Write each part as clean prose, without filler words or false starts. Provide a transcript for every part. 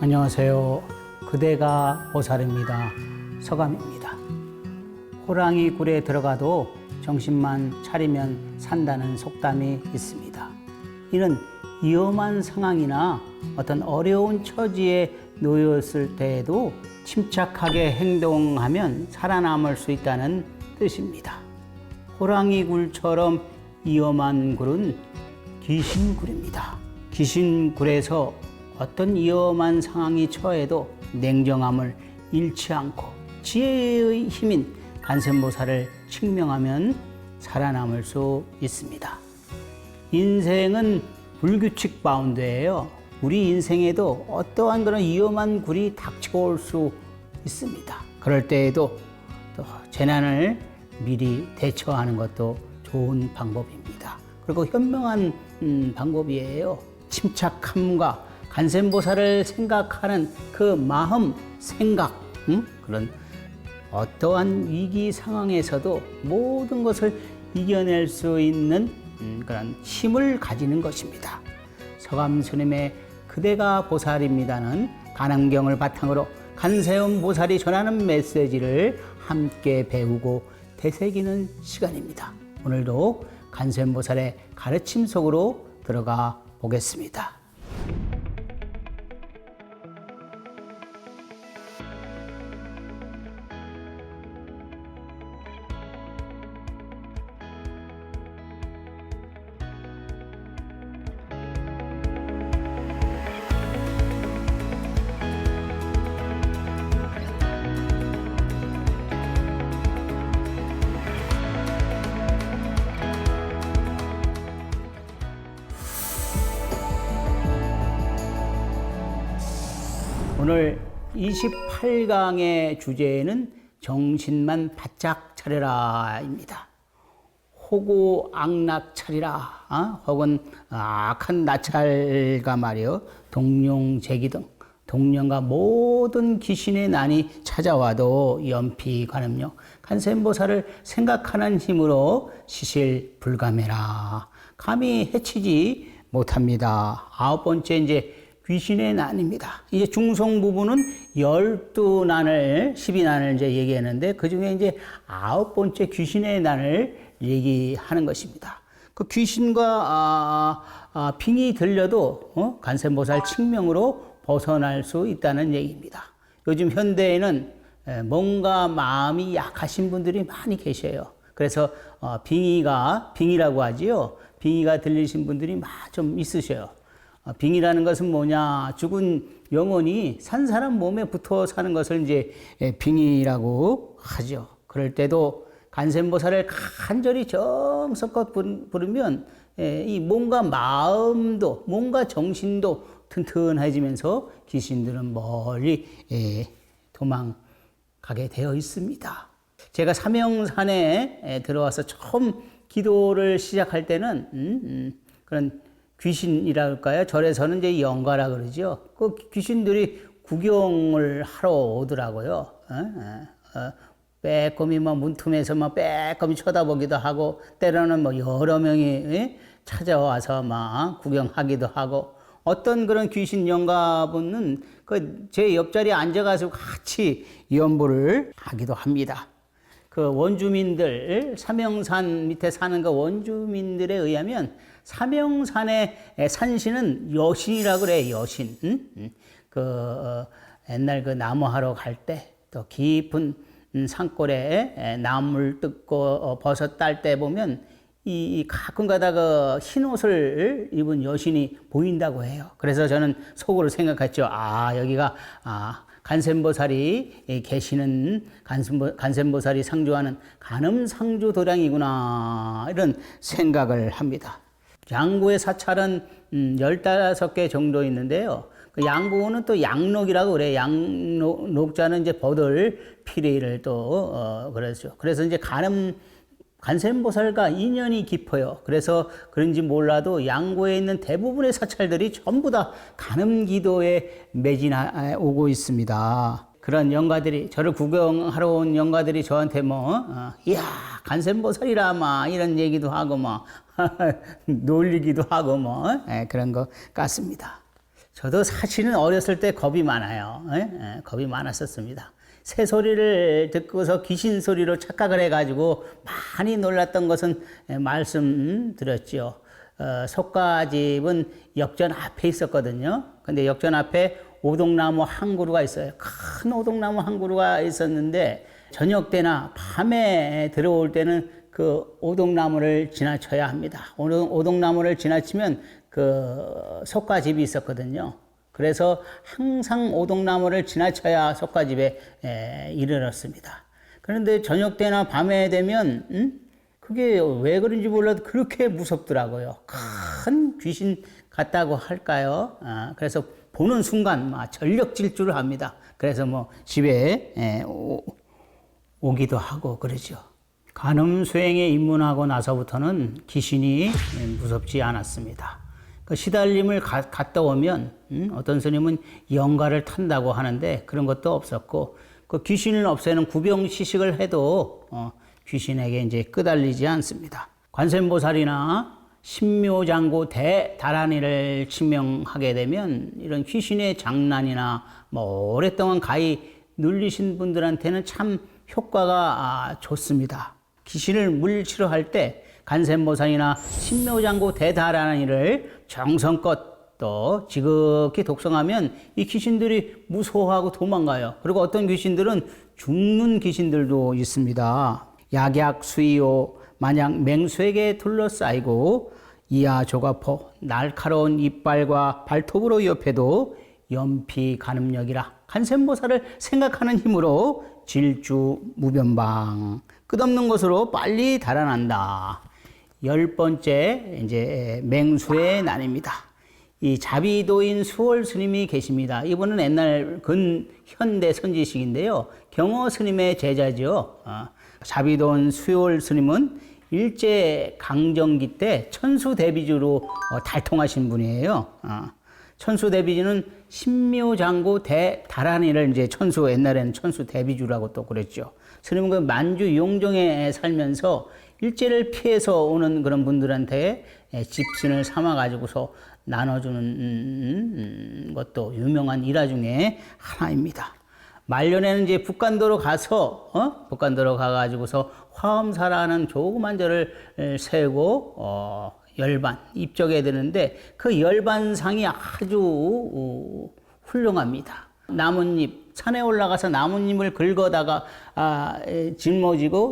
안녕하세요. 그대가 보살입니다. 서감입니다. 호랑이 굴에 들어가도 정신만 차리면 산다는 속담이 있습니다. 이는 위험한 상황이나 어떤 어려운 처지에 놓였을 때에도 침착하게 행동하면 살아남을 수 있다는 뜻입니다. 호랑이 굴처럼 위험한 굴은 귀신굴입니다. 귀신굴에서 어떤 위험한 상황이 처해도 냉정함을 잃지 않고 지혜의 힘인 관세음보살을 칭명하면 살아남을 수 있습니다. 인생은 불규칙 바운드예요. 우리 인생에도 어떠한 그런 위험한 굴이 닥쳐올 수 있습니다. 그럴 때에도 또 재난을 미리 대처하는 것도 좋은 방법입니다. 그리고 현명한 방법이에요. 침착함과 관세음보살을 생각하는 그 마음, 생각, 그런 어떠한 위기 상황에서도 모든 것을 이겨낼 수 있는 그런 힘을 가지는 것입니다. 서감스님의 그대가 보살입니다는 관음경을 바탕으로 관세음보살이 전하는 메시지를 함께 배우고 되새기는 시간입니다. 오늘도 관세음보살의 가르침 속으로 들어가 보겠습니다. 오늘 28강의 주제는 정신만 바짝 차려라입니다. 호고 악락 차리라, 혹은 악한 나찰과 말이요, 동룡 제기 등 동령과 모든 귀신의 난이 찾아와도 연피 관음료 관세음보살을 생각하는 힘으로 시실불감해라. 감히 해치지 못합니다. 9번째 이제 귀신의 난입니다. 이제 중성 부분은 12난을, 12난을 이제 얘기했는데 그 중에 이제 9번째 귀신의 난을 얘기하는 것입니다. 그 귀신과 빙이 들려도 관세음보살 칭명으로 벗어날 수 있다는 얘기입니다. 요즘 현대에는 뭔가 마음이 약하신 분들이 많이 계셔요. 그래서 빙이라고 하지요. 빙이가 들리신 분들이 좀 있으셔요. 빙이라는 것은 뭐냐? 죽은 영혼이 산 사람 몸에 붙어 사는 것을 이제 빙이라고 하죠. 그럴 때도 관세음보살을 간절히 정성껏 부르면 이 몸과 마음도, 몸과 정신도 튼튼해지면서 귀신들은 멀리 도망가게 되어 있습니다. 제가 삼형산에 들어와서 처음 기도를 시작할 때는 그런 귀신이라 할까요? 절에서는 이제 영가라 그러죠. 그 귀신들이 구경을 하러 오더라고요. 빼꼼히 문틈에서 빼꼼히 쳐다보기도 하고, 때로는 여러 명이 찾아와서 구경하기도 하고, 어떤 그런 귀신 영가분은 제 옆자리에 앉아가지고 같이 연보를 하기도 합니다. 그 원주민들, 삼형산 밑에 사는 그 원주민들에 의하면 삼형산의 산신은 여신이라고 그래, 여신. 옛날 나무하러 갈 때, 또 깊은 산골에 나물 뜯고 버섯 딸 때 보면 가끔 가다가 흰 옷을 입은 여신이 보인다고 해요. 그래서 저는 속으로 생각했죠. 여기가 관세음보살이 계시는, 관세음보살이 상주하는 관음상주 도량이구나, 이런 생각을 합니다. 양구의 사찰은 15개 정도 있는데요. 그 양구는 또 양록이라고 그래요. 양록자는 이제 버들 피레이를 또 그러죠. 그래서 이제 관세음보살과 인연이 깊어요. 그래서 그런지 몰라도 양구에 있는 대부분의 사찰들이 전부 다 관음기도에 매진해 오고 있습니다. 그런 영가들이, 저를 구경하러 온 영가들이 저한테 이야, 관세음보살이라 이런 얘기도 하고 놀리기도 하고 그런 것 같습니다. 저도 사실은 어렸을 때 겁이 많아요. 겁이 많았었습니다. 새 소리를 듣고서 귀신 소리로 착각을 해가지고 많이 놀랐던 것은 말씀드렸죠. 속가집은 역전 앞에 있었거든요. 근데 역전 앞에 오동나무 한 그루가 있어요. 큰 오동나무 한 그루가 있었는데 저녁 때나 밤에 들어올 때는 그 오동나무를 지나쳐야 합니다. 오동나무를 지나치면 그 속가집이 있었거든요. 그래서 항상 오동나무를 지나쳐야 속가집에 이르렀습니다. 그런데 저녁 때나 밤에 되면 그게 왜 그런지 몰라도 그렇게 무섭더라고요. 큰 귀신 같다고 할까요? 그래서 보는 순간 막 전력 질주를 합니다. 그래서 뭐 집에 오기도 하고 그러죠. 간음 수행에 입문하고 나서부터는 귀신이 무섭지 않았습니다. 그 시달림을 갔다 오면 어떤 스님은 영가를 탄다고 하는데 그런 것도 없었고 그 귀신을 없애는 구병시식을 해도 귀신에게 이제 끄달리지 않습니다. 관세음보살이나 신묘장구 대다란이를 치명하게 되면 이런 귀신의 장난이나 뭐 오랫동안 가히 눌리신 분들한테는 참 효과가 좋습니다. 귀신을 물리치료할 때 관세음보살이나 신묘장구 대다란이를 정성껏 또 지극히 독성하면 이 귀신들이 무서워하고 도망가요. 그리고 어떤 귀신들은 죽는 귀신들도 있습니다. 약약수이요 만약 맹수에게 둘러싸이고 이하 조가포 날카로운 이빨과 발톱으로 옆에도 연피 가늠력이라 관세음보살을 생각하는 힘으로 질주 무변방 끝없는 것으로 빨리 달아난다. 10번째 이제 맹수의 난입니다. 이 자비도인 수월 스님이 계십니다. 이분은 옛날 근현대 선지식인데요. 경어 스님의 제자죠. 자비도인 수월 스님은 일제 강점기 때 천수대비주로 달통하신 분이에요. 천수대비주는 신묘장구 대다란이를 이제 옛날에는 천수대비주라고 또 그랬죠. 스님은 그 만주 용종에 살면서 일제를 피해서 오는 그런 분들한테 집신을 삼아가지고서 나눠주는 것도 유명한 일화 중에 하나입니다. 말년에는 이제 북간도로 가가지고서 화엄사라는 조그만 절을 세우고 열반 입적해야 되는데 그 열반상이 아주 훌륭합니다. 나뭇잎 산에 올라가서 나뭇잎을 긁어다가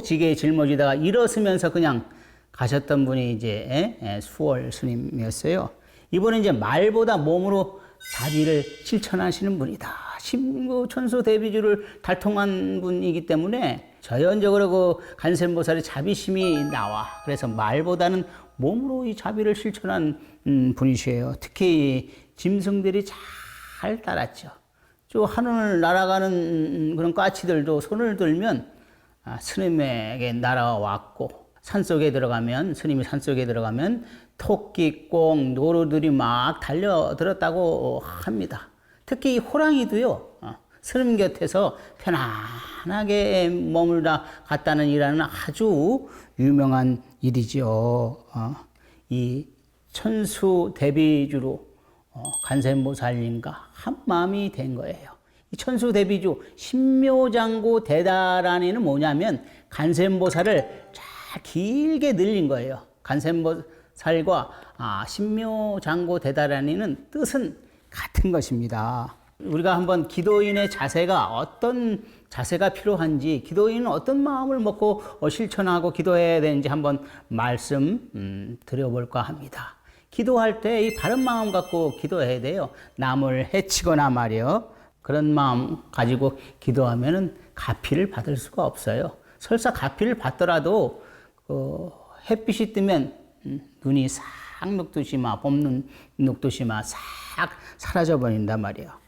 지게에 짊어지다가 일어서면서 그냥 가셨던 분이 이제 수월 스님이었어요. 이분은 이제 말보다 몸으로 자비를 실천하시는 분이다. 신구 천수 대비주를 달통한 분이기 때문에 자연적으로 그 관세음보살의 자비심이 나와. 그래서 말보다는 몸으로 이 자비를 실천한 분이시에요. 특히 짐승들이 잘 따랐죠. 저 하늘을 날아가는 그런 까치들도 손을 들면 스님에게 날아왔고 스님이 산속에 들어가면 토끼, 꽁, 노루들이 막 달려들었다고 합니다. 특히 호랑이도요, 스님 곁에서 편안하게 머물다 갔다는 일화는 아주 유명한 일이죠. 이 천수 대비주로 관세음보살님과 한 마음이 된 거예요. 이 천수 대비주 신묘장구 대다란이는 뭐냐면 관세음보살을 잘 길게 늘린 거예요. 관세음보살과 신묘장구 대다란이는 뜻은 같은 것입니다. 우리가 한번 기도인의 자세가 어떤 자세가 필요한지, 기도인은 어떤 마음을 먹고 실천하고 기도해야 되는지 한번 말씀 드려볼까 합니다. 기도할 때 이 바른 마음 갖고 기도해야 돼요. 남을 해치거나 말이요. 그런 마음 가지고 기도하면은 가피를 받을 수가 없어요. 설사 가피를 받더라도 햇빛이 뜨면 눈이 싹 녹듯이 봄눈 녹듯이 싹 사라져 버린단 말이에요.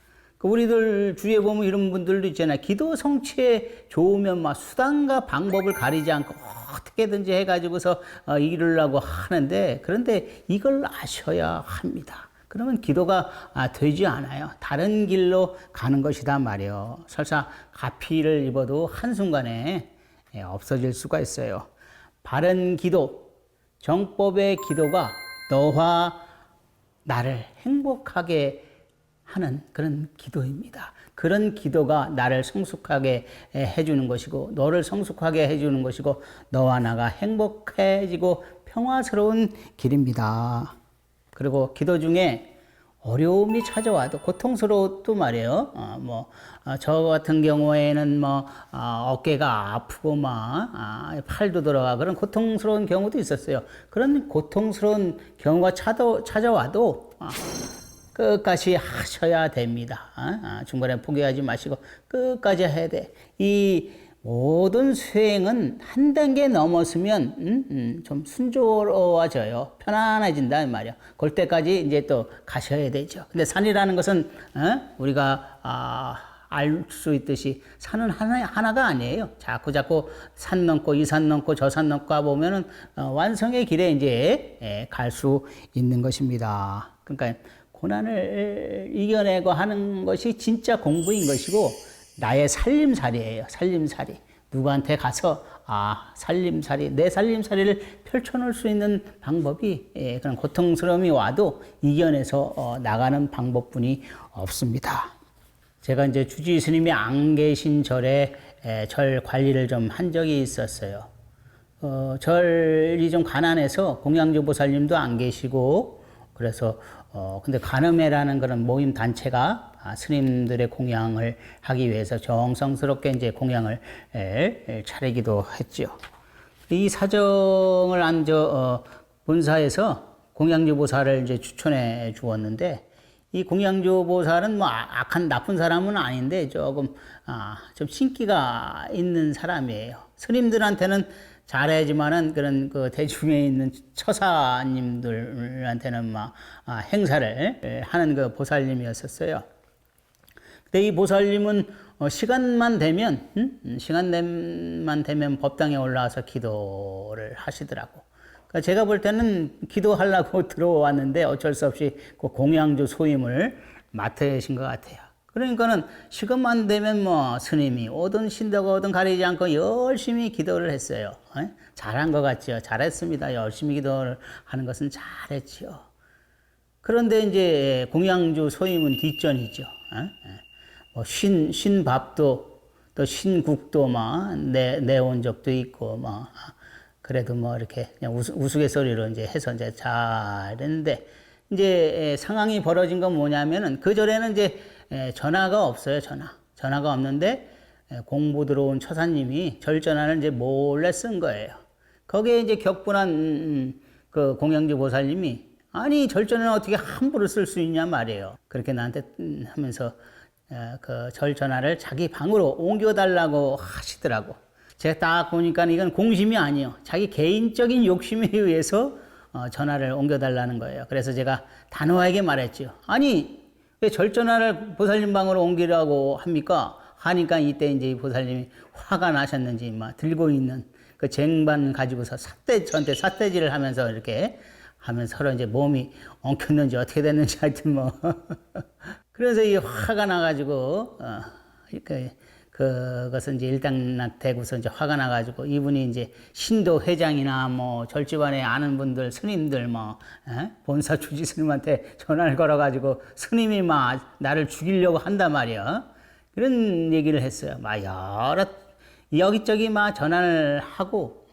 우리들 주위에 보면 이런 분들도 있잖아요. 기도 성취에 좋으면 수단과 방법을 가리지 않고 어떻게든지 해가지고서 이루려고 하는데, 그런데 이걸 아셔야 합니다. 그러면 기도가 되지 않아요. 다른 길로 가는 것이다 말이에요. 설사 가피를 입어도 한순간에 없어질 수가 있어요. 바른 기도, 정법의 기도가 너와 나를 행복하게 하는 그런 기도입니다. 그런 기도가 나를 성숙하게 해주는 것이고 너를 성숙하게 해주는 것이고 너와 나가 행복해지고 평화스러운 길입니다. 그리고 기도 중에 어려움이 찾아와도 고통스러워도 말이에요. 저 같은 경우에는 어깨가 아프고 팔도 들어가 그런 고통스러운 경우도 있었어요. 그런 고통스러운 경우가 찾아와도 끝까지 하셔야 됩니다. 중간에 포기하지 마시고 끝까지 해야 돼. 이 모든 수행은 한 단계 넘었으면 좀 순조로워져요. 편안해진다 말이야. 그럴 때까지 이제 또 가셔야 되죠. 근데 산이라는 것은 우리가 알 수 있듯이 산은 하나가 아니에요. 자꾸 산 넘고 이 산 넘고 저 산 넘고 보면은 완성의 길에 이제 갈 수 있는 것입니다. 그러니까 고난을 이겨내고 하는 것이 진짜 공부인 것이고 나의 살림살이에요. 살림살이. 누구한테 가서 살림살이, 내 살림살이를 펼쳐놓을 수 있는 방법이 그런 고통스러움이 와도 이겨내서 나가는 방법뿐이 없습니다. 제가 이제 주지 스님이 안 계신 절에 절 관리를 좀 한 적이 있었어요. 절이 좀 가난해서 공양주 보살님도 안 계시고 그래서 근데 간음회라는 그런 모임 단체가 스님들의 공양을 하기 위해서 정성스럽게 이제 공양을 차리기도 했죠. 이 사정을 본사에서 공양주 보살을 이제 추천해 주었는데 이 공양주 보살은 악한 나쁜 사람은 아닌데 조금 좀 신기가 있는 사람이에요. 스님들한테는 잘하지만은 그런 그 대중에 있는 처사님들한테는 행사를 하는 그 보살님이었었어요. 근데 이 보살님은 시간만 되면 법당에 올라와서 기도를 하시더라고. 그러니까 제가 볼 때는 기도하려고 들어왔는데 어쩔 수 없이 그 공양주 소임을 맡으신 것 같아요. 그러니까는 시간만 되면 스님이 오든 신도가 오든 가리지 않고 열심히 기도를 했어요. 잘한 것 같죠. 잘했습니다. 열심히 기도를 하는 것은 잘했죠. 그런데 이제 공양주 소임은 뒷전이죠. 신밥도 또 신국도 내온 적도 있고 그래도 이렇게 그냥 우스갯소리로 이제 해서 이제 잘했는데 이제 상황이 벌어진 건 뭐냐면은 그 절에는 이제 전화가 없어요. 전화가 없는데 공부 들어온 처사님이 절 전화를 이제 몰래 쓴 거예요. 거기에 이제 격분한 그 공양주 보살님이 아니 절 전화는 어떻게 함부로 쓸 수 있냐 말이에요. 그렇게 나한테 하면서 그 절 전화를 자기 방으로 옮겨달라고 하시더라고. 제가 딱 보니까 이건 공심이 아니에요. 자기 개인적인 욕심에 의해서 전화를 옮겨달라는 거예요. 그래서 제가 단호하게 말했죠. 아니 왜 절전화를 보살님 방으로 옮기라고 합니까? 하니까 이때 이제 이 보살님이 화가 나셨는지 들고 있는 그 쟁반 가지고서 저한테 삿대질을 하면서 이렇게 하면서 서로 이제 몸이 엉켰는지 어떻게 됐는지 하여튼 그래서 이 화가 나가지고 그것은 이제 일당되고서 이제 화가 나가지고 이분이 이제 신도 회장이나 절집안에 아는 분들 스님들 본사 주지 스님한테 전화를 걸어가지고 스님이 나를 죽이려고 한단 말이야. 그런 얘기를 했어요. 여러 여기저기 전화를 하고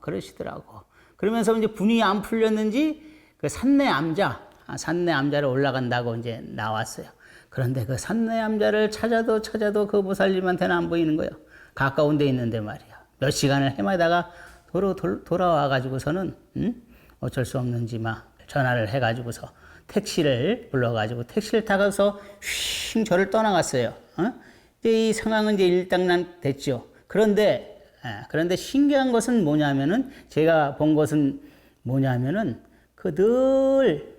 그러시더라고. 그러면서 이제 분이 안 풀렸는지 그 산내암자를 올라간다고 이제 나왔어요. 그런데 그 산내암자를 찾아도 그 보살님한테는 안 보이는 거예요. 가까운 데 있는데 말이야. 몇 시간을 헤매다가 돌아와가지고서는 어쩔 수 없는지 전화를 해가지고서 택시를 불러가지고 택시를 타고서 휙 저를 떠나갔어요. 이제 이 상황은 이제 일단락됐죠. 그런데 신기한 것은 뭐냐면은 제가 본 것은 뭐냐면은 늘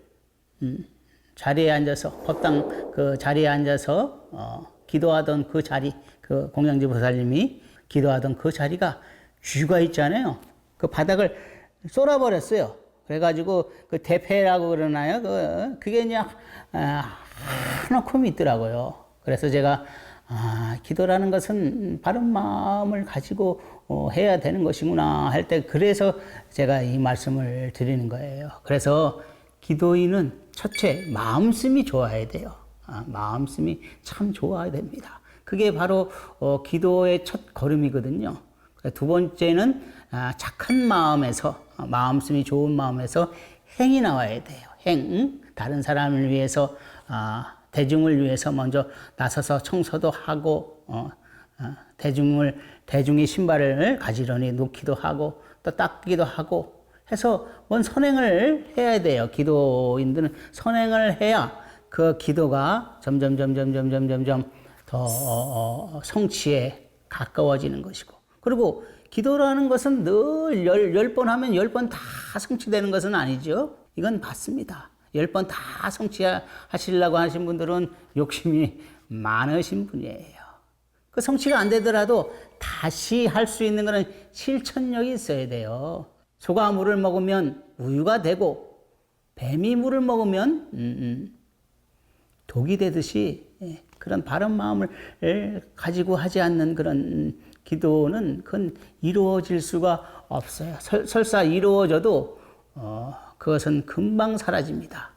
자리에 앉아서 법당 그 자리에 앉아서 기도하던 그 자리, 그 공양주 보살님이 기도하던 그 자리가 쥐가 있잖아요. 그 바닥을 쏠아버렸어요. 그래가지고 그 대패라고 그러나요? 그게 이제 하나콤 있더라고요. 그래서 제가 기도라는 것은 바른 마음을 가지고 해야 되는 것이구나 할 때 그래서 제가 이 말씀을 드리는 거예요. 그래서 기도인은 첫째 마음씀이 좋아야 돼요. 마음씀이 참 좋아야 됩니다. 그게 바로 기도의 첫 걸음이거든요. 두 번째는 착한 마음에서, 마음씀이 좋은 마음에서 행이 나와야 돼요. 행, 다른 사람을 위해서, 대중을 위해서 먼저 나서서 청소도 하고, 대중의 신발을 가지런히 놓기도 하고, 또 닦기도 하고 해서 뭔 선행을 해야 돼요. 기도인들은 선행을 해야 그 기도가 점점 더 성취에 가까워지는 것이고, 그리고 기도라는 것은 늘 10번 하면 10번 다 성취되는 것은 아니죠. 이건 맞습니다. 10번 다 성취하시려고 하신 분들은 욕심이 많으신 분이에요. 그 성취가 안 되더라도 다시 할 수 있는 그런 실천력이 있어야 돼요. 소가 물을 먹으면 우유가 되고, 뱀이 물을 먹으면 독이 되듯이, 그런 바른 마음을 가지고 하지 않는 그런 기도는 그건 이루어질 수가 없어요. 설사 이루어져도 그것은 금방 사라집니다.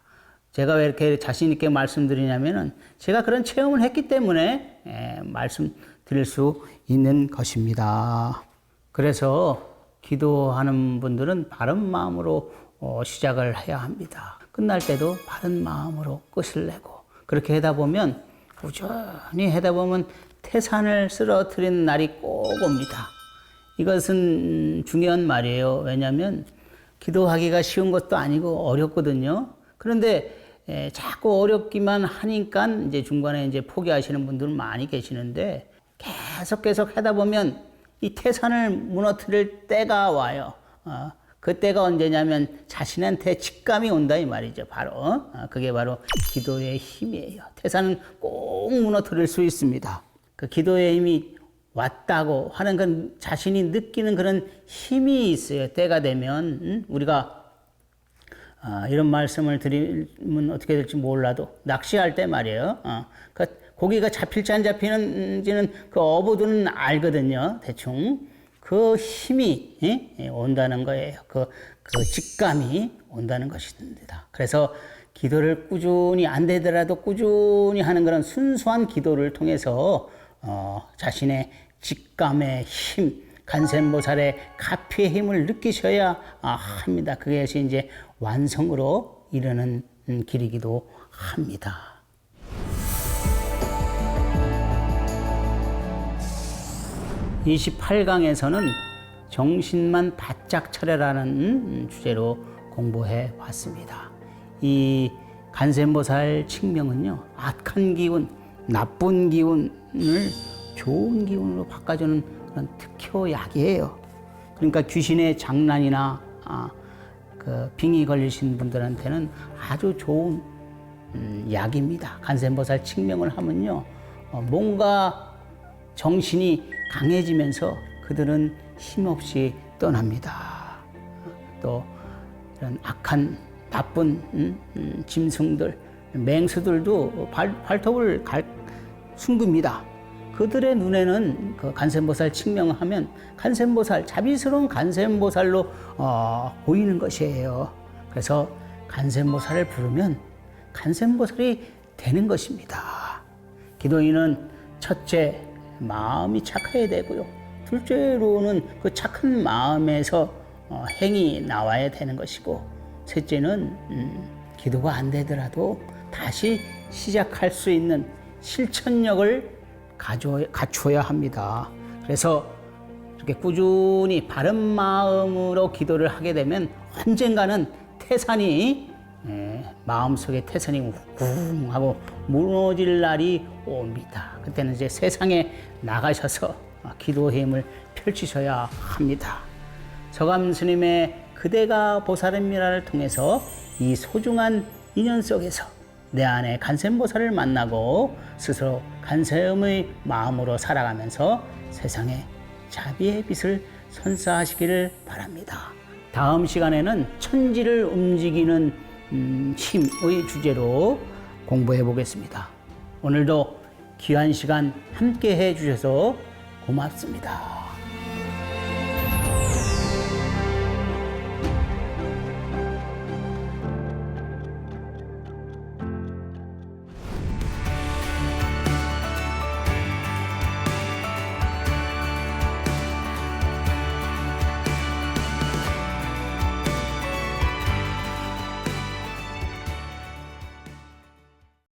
제가 왜 이렇게 자신 있게 말씀드리냐면은 제가 그런 체험을 했기 때문에 말씀드릴 수 있는 것입니다. 그래서 기도하는 분들은 바른 마음으로 시작을 해야 합니다. 끝날 때도 바른 마음으로 끝을 내고, 그렇게 하다 보면, 꾸준히 하다 보면 태산을 쓰러뜨리는 날이 꼭 옵니다. 이것은 중요한 말이에요. 왜냐하면 기도하기가 쉬운 것도 아니고 어렵거든요. 그런데 자꾸 어렵기만 하니까 이제 중간에 이제 포기하시는 분들은 많이 계시는데, 계속 하다 보면 이 태산을 무너뜨릴 때가 와요. 그 때가 언제냐면 자신한테 직감이 온다 이 말이죠. 바로 그게 바로 기도의 힘이에요. 태산은 꼭 무너뜨릴 수 있습니다. 그 기도의 힘이 왔다고 하는 건 자신이 느끼는 그런 힘이 있어요. 때가 되면 우리가 이런 말씀을 드리면 어떻게 될지 몰라도, 낚시할 때 말이에요. 그 고기가 잡힐지 안 잡히는지는 그 어부들은 알거든요. 대충 그 힘이 온다는 거예요. 그 직감이 온다는 것입니다. 그래서 기도를 꾸준히, 안 되더라도 꾸준히 하는 그런 순수한 기도를 통해서 자신의 직감의 힘, 간센보살의 가피의 힘을 느끼셔야 합니다. 그것이 이제 완성으로 이르는 길이기도 합니다. 28강에서는 정신만 바짝 차려라는 주제로 공부해 봤습니다. 이 간센보살 칙명은요, 악한 기운, 나쁜 기운을 좋은 기운으로 바꿔주는 그런 특효약이에요. 그러니까 귀신의 장난이나 그 빙이 걸리신 분들한테는 아주 좋은 약입니다. 간센보살 칙명을 하면요, 뭔가 정신이 강해지면서 그들은 힘없이 떠납니다. 또 이런 악한 나쁜 짐승들, 맹수들도 발톱을 숨깁니다. 그들의 눈에는 그 간센보살 칙명을 하면 간센보살, 자비스러운 간센보살로 보이는 것이에요. 그래서 간센보살을 부르면 간센보살이 되는 것입니다. 기도인은 첫째, 마음이 착해야 되고요. 둘째로는 그 착한 마음에서 행이 나와야 되는 것이고, 셋째는 기도가 안 되더라도 다시 시작할 수 있는 실천력을 갖추어야 합니다. 그래서 이렇게 꾸준히 바른 마음으로 기도를 하게 되면 언젠가는 태산이, 마음속에 태산이 쿵 하고 무너질 날이 옵니다. 그때는 이제 세상에 나가셔서 기도의 힘을 펼치셔야 합니다. 서감 스님의 그대가 보살입니다를 통해서 이 소중한 인연 속에서 내 안에 간센보살을 만나고 스스로 간세음의 마음으로 살아가면서 세상에 자비의 빛을 선사하시기를 바랍니다. 다음 시간에는 천지를 움직이는 힘의 주제로 공부해 보겠습니다. 오늘도 귀한 시간 함께 해 주셔서 고맙습니다.